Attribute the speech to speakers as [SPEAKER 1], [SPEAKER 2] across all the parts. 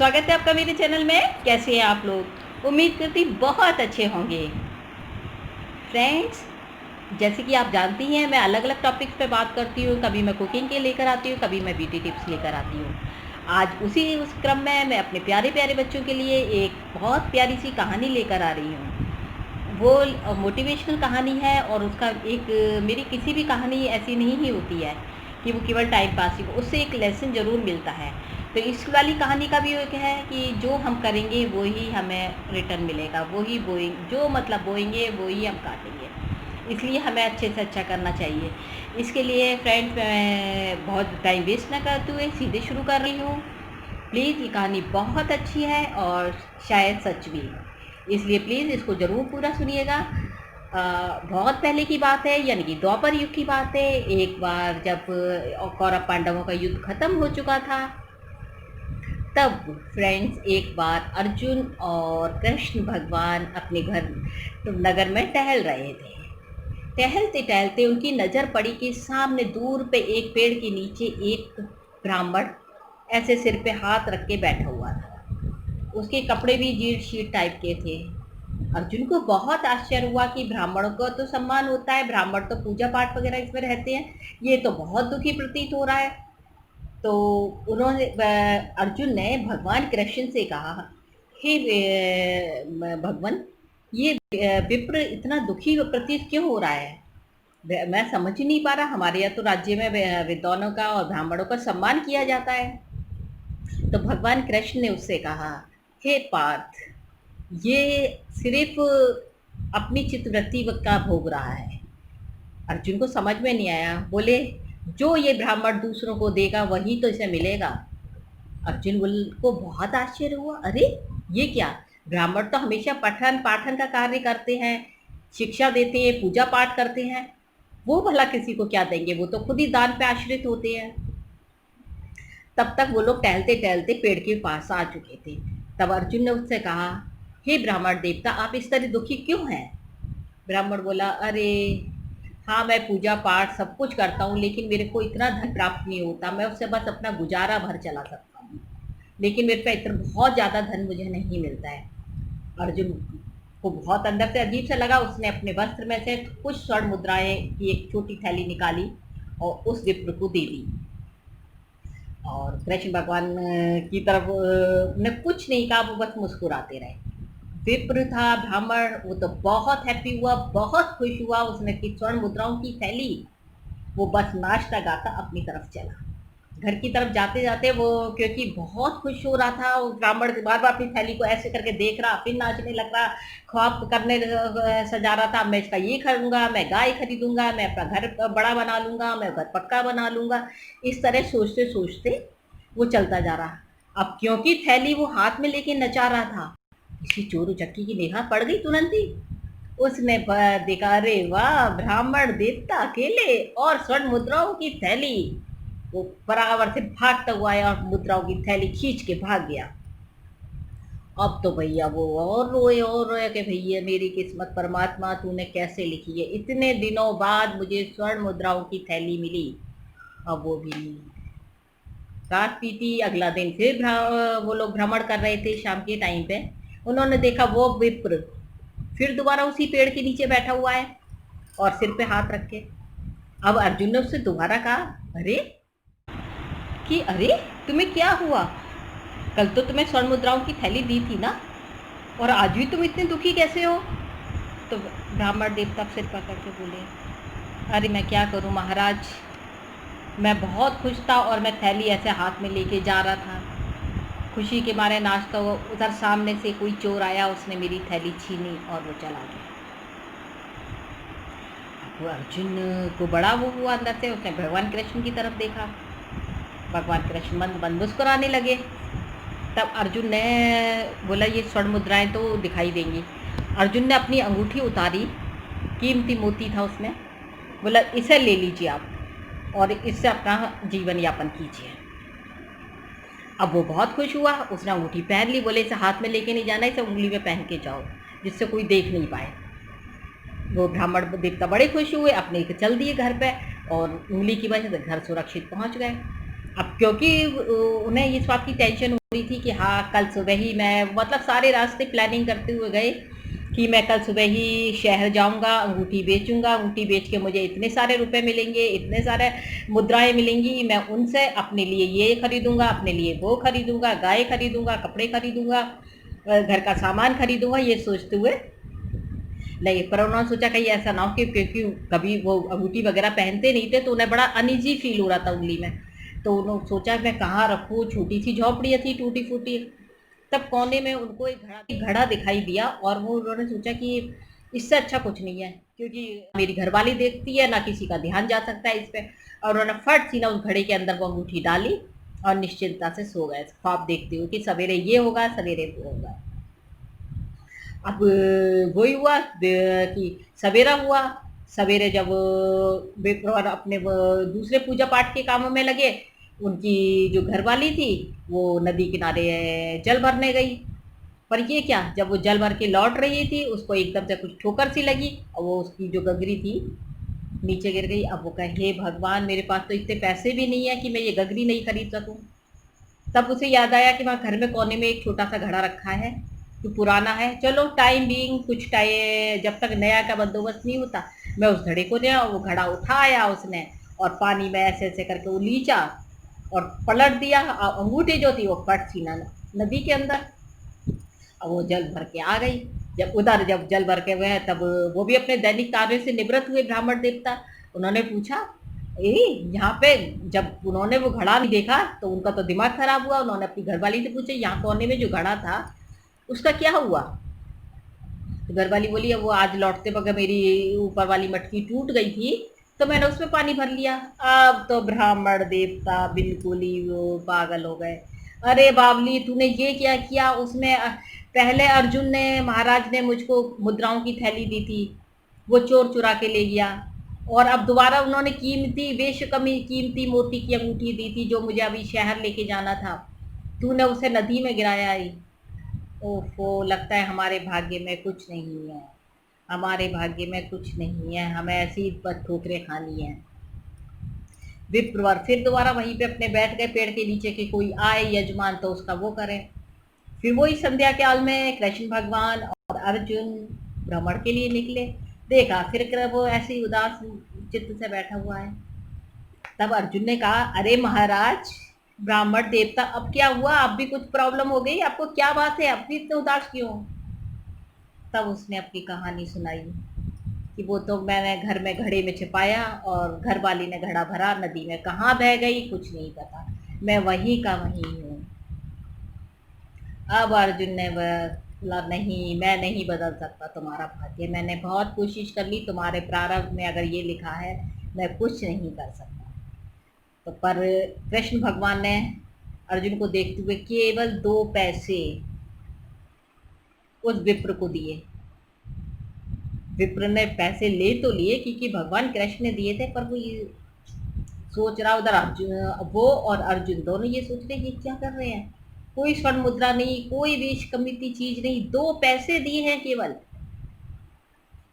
[SPEAKER 1] स्वागत है आपका मेरे चैनल में। कैसे हैं आप लोग? उम्मीद करती बहुत अच्छे होंगे। फ्रेंड्स, जैसे कि आप जानती हैं, मैं अलग अलग टॉपिक्स पे बात करती हूँ। कभी मैं कुकिंग के लेकर आती हूँ, कभी मैं ब्यूटी टिप्स लेकर आती हूँ। आज उस क्रम में मैं अपने प्यारे प्यारे बच्चों के लिए एक बहुत प्यारी सी कहानी लेकर आ रही हूँ। वो मोटिवेशनल कहानी है और उसका मेरी किसी भी कहानी ऐसी नहीं ही होती है कि वो केवल टाइम पास ही हो, उससे एक लेसन ज़रूर मिलता है। तो इस वाली कहानी का भी एक है कि जो हम करेंगे वो ही हमें रिटर्न मिलेगा, वो ही जो मतलब बोएंगे वो ही हम काटेंगे। इसलिए हमें अच्छे से अच्छा करना चाहिए। इसके लिए फ्रेंड्स, मैं बहुत टाइम वेस्ट ना करते हुए सीधे शुरू कर रही हूँ। प्लीज़, ये कहानी बहुत अच्छी है और शायद सच भी, इसलिए प्लीज़ इसको ज़रूर पूरा सुनिएगा। बहुत पहले की बात है, यानी कि द्वापर युग की बात है। एक बार जब कौरव पांडवों का युद्ध खत्म हो चुका था, तब फ्रेंड्स एक बार अर्जुन और कृष्ण भगवान अपने घर नगर में टहल रहे थे। टहलते टहलते उनकी नज़र पड़ी कि सामने दूर पे एक पेड़ के नीचे एक ब्राह्मण ऐसे सिर पे हाथ रख के बैठा हुआ था। उसके कपड़े भी जीर्ण शीर्ण टाइप के थे। अर्जुन को बहुत आश्चर्य हुआ कि ब्राह्मणों का तो सम्मान होता है, ब्राह्मण तो पूजा पाठ वगैरह इसमें रहते हैं, ये तो बहुत दुखी प्रतीत हो रहा है। तो अर्जुन ने भगवान कृष्ण से कहा, हे भगवान, ये विप्र इतना दुखी प्रतीत क्यों हो रहा है? मैं समझ ही नहीं पा रहा। हमारे यहाँ तो राज्य में विद्वानों का और ब्राह्मणों का सम्मान किया जाता है। तो भगवान कृष्ण ने उससे कहा, हे पार्थ, ये सिर्फ अपनी चित्तवृत्ति का भोग रहा है। अर्जुन को समझ में नहीं आया। बोले, जो ये ब्राह्मण दूसरों को देगा वही तो इसे मिलेगा। अर्जुन को बहुत आश्चर्य हुआ। अरे, ये क्या? ब्राह्मण तो हमेशा पठन पाठन का कार्य करते हैं, शिक्षा देते हैं, पूजा पाठ करते हैं, वो भला किसी को क्या देंगे? वो तो खुद ही दान पे आश्रित होते हैं। तब तक वो लोग टहलते टहलते पेड़ के पास आ चुके थे। तब अर्जुन ने उससे कहा, हे ब्राह्मण देवता, आप इस तरह दुखी क्यों हैं? ब्राह्मण बोला, अरे हाँ, मैं पूजा पाठ सब कुछ करता हूँ, लेकिन मेरे को इतना धन प्राप्त नहीं होता। मैं उससे बस अपना गुजारा भर चला सकता हूँ, लेकिन मेरे पे इतना बहुत ज़्यादा धन मुझे नहीं मिलता है। अर्जुन को बहुत अंदर से अजीब सा लगा। उसने अपने वस्त्र में से कुछ स्वर्ण मुद्राएं की एक छोटी थैली निकाली और उस विप्र को दे दी। और कृष्ण भगवान की तरफ ने कुछ नहीं कहा, वो बस मुस्कुराते रहे। विप्र था ब्राह्मण, वो तो बहुत हैप्पी हुआ, बहुत खुश हुआ। उसने की स्वर्ण मुद्राओं की थैली, वो बस नाचता गाता अपनी तरफ चला। घर की तरफ जाते जाते वो, क्योंकि बहुत खुश हो रहा था, उस ब्राह्मण के बार बार अपनी थैली को ऐसे करके देख रहा, फिर नाचने लग रहा, ख्वाब करने सजा रहा था, मैं इसका ये खरीदूंगा, मैं गाय खरीदूंगा, मैं अपना घर बड़ा बना लूंगा, मैं घर पक्का बना लूंगा। इस तरह सोचते सोचते वो चलता जा रहा। अब क्योंकि थैली वो हाथ में लेके नचा रहा था, किसी चोर उचक्की की निगाह पड़ गई तुरंत ही। उसने देखा, अरे वाह, ब्राह्मण देवता अकेले और स्वर्ण मुद्राओं की थैली। वो बराबर से भागता हुआ आया और मुद्राओं की थैली खींच के भाग गया। अब तो भैया वो और रोए कि भैया, मेरी किस्मत परमात्मा, तूने कैसे लिखी है? इतने दिनों बाद मुझे स्वर्ण मुद्राओं की थैली मिली, अब वो भी काट पीटी। अगला दिन फिर वो लोग भ्रमण कर रहे थे शाम के टाइम पे। उन्होंने देखा वो विप्र फिर दोबारा उसी पेड़ के नीचे बैठा हुआ है और सिर पे हाथ रख के। अब अर्जुन ने उससे दोबारा कहा, अरे तुम्हें क्या हुआ? कल तो तुम्हें स्वर्ण मुद्राओं की थैली दी थी ना, और आज भी तुम इतने दुखी कैसे हो? तो ब्राह्मण देवता सिर पकड़ के बोले, अरे मैं क्या करूं महाराज, मैं बहुत खुश था और मैं थैली ऐसे हाथ में लेके जा रहा था, खुशी के मारे नाचता हुआ। उधर सामने से कोई चोर आया, उसने मेरी थैली छीनी और वो चला गया। वो अर्जुन को बड़ा वो हुआ अंदर से। उसने भगवान कृष्ण की तरफ देखा, भगवान कृष्ण मंद मंद मुस्कुराने लगे। तब अर्जुन ने बोला, ये स्वर्ण मुद्राएं तो दिखाई देंगी। अर्जुन ने अपनी अंगूठी उतारी, कीमती मोती था उसमें, बोला, इसे ले लीजिए आप और इससे अपना जीवन यापन कीजिए। अब वो बहुत खुश हुआ, उसने अंगूठी पहन ली। बोले, इसे हाथ में लेके नहीं जाना, इसे उंगली में पहन के जाओ, जिससे कोई देख नहीं पाए। वो ब्राह्मण देवता बड़े खुश हुए, अपने चल दिए घर पे और उंगली की वजह से घर सुरक्षित पहुंच गए। अब क्योंकि उन्हें इस बात की टेंशन हो रही थी कि हाँ कल सुबह ही मैं, मतलब सारे रास्ते प्लानिंग करते हुए गए कि मैं कल सुबह ही शहर जाऊंगा, अंगूठी बेचूंगा, अंगूठी बेच के मुझे इतने सारे रुपए मिलेंगे, इतने सारे मुद्राएं मिलेंगी, मैं उनसे अपने लिए ये खरीदूंगा, अपने लिए वो खरीदूंगा, गाय खरीदूंगा, कपड़े खरीदूंगा, घर का सामान खरीदूंगा, ये सोचते हुए नहीं। पर उन्होंने सोचा कहीं ऐसा ना हो कि क्योंकि कभी वो अंगूठी वगैरह पहनते नहीं थे तो उन्हें बड़ा अनईजी फील हो रहा था उंगली में। तो उन्होंने सोचा मैं कहाँ रखूँ, छोटी सी झोपड़ी थी टूटी फूटी। तब कोने में उनको एक घड़ा दिखाई दिया और वो उन्होंने सोचा कि इससे अच्छा कुछ नहीं है, क्योंकि मेरी घरवाली देखती है ना, किसी का ध्यान जा सकता है इस पे। और उन्होंने फट सी ना उस घड़े के अंदर वो अंगूठी डाली और निश्चिंतता से सो गए, ख्वाब देखते हुए कि सवेरे ये होगा, सवेरे वो होगा। अब वही हुआ कि सवेरा हुआ। सवेरे जब विप्रवर अपने दूसरे पूजा पाठ के कामों में लगे, उनकी जो घरवाली थी वो नदी किनारे जल भरने गई। पर ये क्या, जब वो जल भर के लौट रही थी उसको एकदम से कुछ ठोकर सी लगी और वो उसकी जो गगरी थी नीचे गिर गई। अब वो कहे हे भगवान, मेरे पास तो इतने पैसे भी नहीं है कि मैं ये गगरी नहीं खरीद सकूं। तब उसे याद आया कि वहाँ घर में कोने में एक छोटा सा घड़ा रखा है जो पुराना है, चलो टाइम बीइंग, कुछ टाइम जब तक नया का बंदोबस्त नहीं होता, मैं उस घड़े को लिया, वो घड़ा उठाया उसने और पानी में ऐसे ऐसे करके वो लीचा और पलट दिया। अंगूठी जो थी वो फट सी नदी के अंदर। अब वो जल भर के आ गई। जब जल भर के हुए तब वो भी अपने दैनिक कार्य से निवृत्त हुए ब्राह्मण देवता। उन्होंने पूछा ए यहाँ पे, जब उन्होंने वो घड़ा नहीं देखा तो उनका तो दिमाग खराब हुआ। उन्होंने अपनी घरवाली से पूछा यहाँ कोने में जो घड़ा था उसका क्या हुआ। तो घरवाली बोली वो आज लौटते वक्त मेरी ऊपर वाली मटकी टूट गई थी तो मैंने उसमें पानी भर लिया। अब तो ब्राह्मण देवता बिल्कुल ही वो पागल हो गए। अरे बावली, तूने ये क्या किया, उसमें पहले अर्जुन ने, महाराज ने मुझको मुद्राओं की थैली दी थी, वो चोर चुरा के ले गया। और अब दोबारा उन्होंने कीमती बेशकमी कीमती मोती की अंगूठी दी थी जो मुझे अभी शहर लेके जाना था, तूने उसे नदी में गिराया ही। ओफो, लगता है हमारे भाग्य में कुछ नहीं है, हमारे भाग्य में कुछ नहीं है, हमें ऐसी ठोकरें खानी है। विप्रवर फिर दोबारा वहीं पे अपने बैठ गए पेड़ के नीचे कि कोई आए यजमान तो उसका वो करे। फिर वही संध्या काल में कृष्ण भगवान और अर्जुन भ्रमण के लिए निकले। देखा फिर वो ऐसे ही उदास चित्त से बैठा हुआ है। तब अर्जुन ने कहा अरे महाराज, ब्राह्मण देवता अब क्या हुआ, अब भी कुछ प्रॉब्लम हो गई, आपको क्या बात है, अब भी इतने उदास क्यों। तब उसने अपनी कहानी सुनाई कि वो तो मैंने घर में घड़े में छिपाया और घर वाली ने घड़ा भरा, नदी में कहाँ बह गई कुछ नहीं पता, मैं वहीं का वहीं हूँ। अब अर्जुन ने बोला नहीं, मैं नहीं बदल सकता तुम्हारा भाग्य, मैंने बहुत कोशिश कर ली, तुम्हारे प्रारब्ध में अगर ये लिखा है मैं कुछ नहीं कर सकता। तो पर कृष्ण भगवान ने अर्जुन को देखते हुए केवल 2 पैसे उस विप्र को दिए। विप्र ने पैसे ले तो लिए क्योंकि भगवान कृष्ण ने दिए थे, पर वो ये सोच रहा उधर अर्जुन, वो और अर्जुन दोनों ये सोच रहे ये क्या कर रहे हैं, कोई स्वर्ण मुद्रा नहीं, कोई बेश कीमती चीज नहीं, 2 पैसे दिए हैं केवल।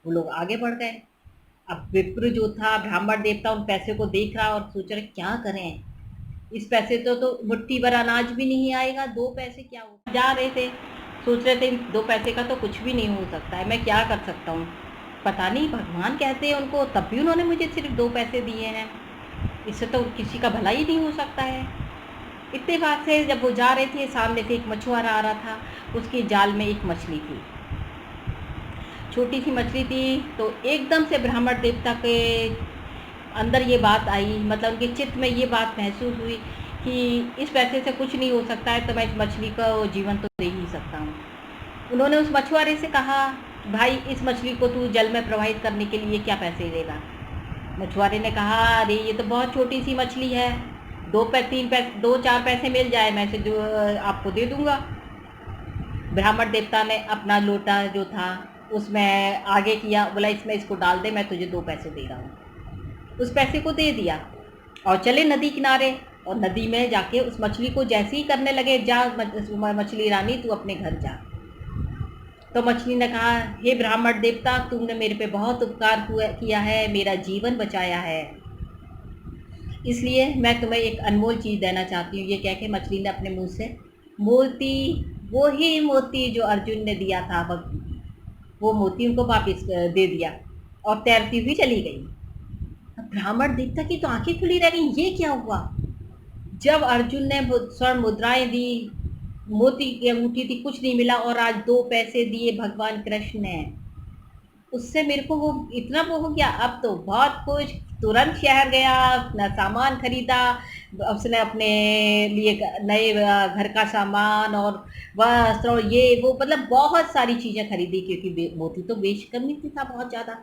[SPEAKER 1] वो लोग आगे बढ़ गए। अब विप्र जो था ब्राह्मण देवता उन पैसे को देख रहा और सोच रहे क्या करें, इस पैसे तो मुट्ठी भर अनाज भी नहीं आएगा, 2 पैसे क्या हो। जा रहे थे, सोच रहे थे 2 पैसे का तो कुछ भी नहीं हो सकता है, मैं क्या कर सकता हूँ। पता नहीं भगवान कहते हैं उनको, तब भी उन्होंने मुझे सिर्फ 2 पैसे दिए हैं, इससे तो किसी का भला ही नहीं हो सकता है। इतने बात से जब वो जा रहे थे सामने से एक मछुआरा आ रहा था, उसके जाल में एक मछली थी, छोटी सी मछली थी। तो एकदम से ब्राह्मण देवता के अंदर ये बात आई, मतलब उनके चित्त में ये बात महसूस हुई कि इस पैसे से कुछ नहीं हो सकता है, तो मैं इस मछली का जीवन तो दे ही सकता हूँ। उन्होंने उस मछुआरे से कहा भाई इस मछली को तू जल में प्रवाहित करने के लिए क्या पैसे देगा। मछुआरे ने कहा अरे ये तो बहुत छोटी सी मछली है, 2-4 पैसे मिल जाए मैं इसे जो आपको दे दूंगा। ब्राह्मण देवता ने अपना लोटा जो था उसमें आगे किया, बोला इसमें इसको डाल दे, मैं तुझे 2 पैसे दे रहा हूँ। उस पैसे को दे दिया और चले नदी किनारे, और नदी में जाके उस मछली को जैसे ही करने लगे, जा मछली रानी तू अपने घर जा। तो मछली ने कहा हे ब्राह्मण देवता, तुमने मेरे पे बहुत उपकार किया है, मेरा जीवन बचाया है, इसलिए मैं तुम्हें एक अनमोल चीज़ देना चाहती हूँ। ये कह के मछली ने अपने मुंह से मोती, वो ही मोती जो अर्जुन ने दिया था, वो मोती उनको वापिस दे दिया और तैरती हुई चली गई। अब ब्राह्मण देखता कि तो आंखें खुली रह गई, ये क्या हुआ। जब अर्जुन ने स्वर्ण मुद्राएं दी, मोती की अंगूठी थी, कुछ नहीं मिला, और आज 2 पैसे दिए भगवान कृष्ण ने, उससे मेरे को वो इतना वो हो गया। अब तो बहुत कुछ, तुरंत शहर गया, अपना सामान खरीदा, उसने अपने लिए नए घर का सामान और वस्त्र और ये वो, मतलब बहुत सारी चीजें खरीदी, क्योंकि मोती तो बेच करनी थी था बहुत ज्यादा।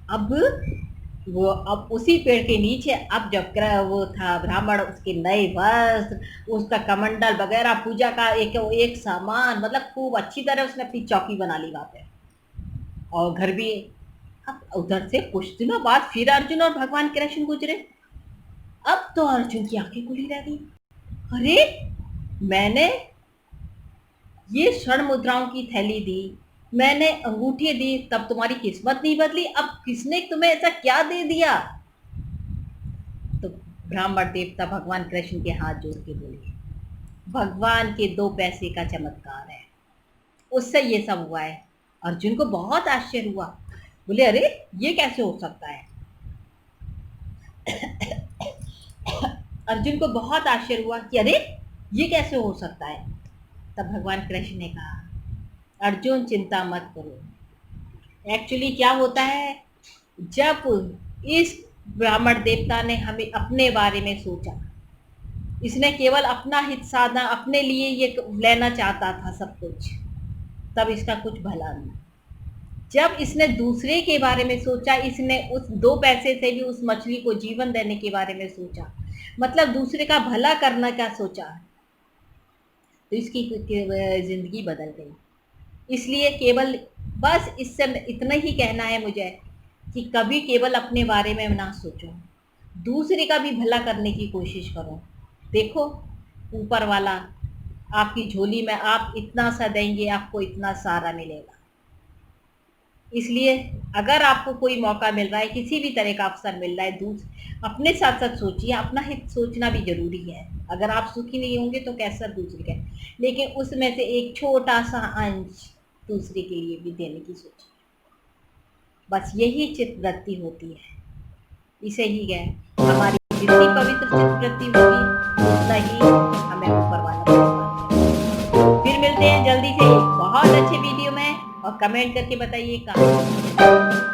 [SPEAKER 1] अब उसी पेड़ के नीचे, अब जब वो था ब्राह्मण, उसके नए वस्त्र, उसका कमंडल वगैरह, पूजा का एक एक सामान, मतलब खूब अच्छी तरह उसने अपनी चौकी बना ली वहां पे, और घर भी। अब उधर से कुछ दिनों बाद फिर अर्जुन और भगवान कृष्ण गुजरे। अब तो अर्जुन की आंखें खुली रह गई। अरे, मैंने ये स्वर्ण मुद्राओं की थैली दी, मैंने अंगूठी दी, तब तुम्हारी किस्मत नहीं बदली, अब किसने तुम्हें ऐसा क्या दे दिया। तो ब्राह्मण देवता भगवान कृष्ण के हाथ जोड़ के बोले, भगवान के 2 पैसे का चमत्कार है, उससे ये सब हुआ है। अर्जुन को बहुत आश्चर्य हुआ, बोले अरे ये कैसे हो सकता है। अर्जुन को बहुत आश्चर्य हुआ कि अरे ये कैसे हो सकता है। तब भगवान कृष्ण ने कहा, अर्जुन चिंता मत करो। एक्चुअली क्या होता है, जब इस ब्राह्मण देवता ने हमें अपने बारे में सोचा, इसने केवल अपना हित साधना, अपने लिए ये लेना चाहता था सब कुछ, तब इसका कुछ भला नहीं। जब इसने दूसरे के बारे में सोचा, इसने उस 2 पैसे से भी उस मछली को जीवन देने के बारे में सोचा, मतलब दूसरे का भला करना का सोचा, तो इसकी जिंदगी बदल गई। इसलिए केवल बस इससे इतना ही कहना है मुझे कि कभी केवल अपने बारे में ना सोचो, दूसरे का भी भला करने की कोशिश करो। देखो, ऊपर वाला आपकी झोली में आप इतना सा देंगे, आपको इतना सारा मिलेगा। इसलिए अगर आपको कोई मौका मिल रहा है, किसी भी तरह का अवसर मिल रहा है, अपने साथ साथ सोचिए, अपना हित सोचना भी जरूरी है। अगर आप सुखी नहीं होंगे तो कैसा दूसरे का, लेकिन उसमें से एक छोटा सा अंश दूसरे के लिए भी देने की सोचिए। बस यही चित्तवृत्ति होती है। इसे ही है, हमारी जितनी पवित्र चित्तवृत्ति होगी, उतना ही हमें ऊपर वाला करेगा। फिर मिलते हैं जल्दी से एक बहुत अच्छे वीडियो में, और कमेंट करके बताइए कहाँ।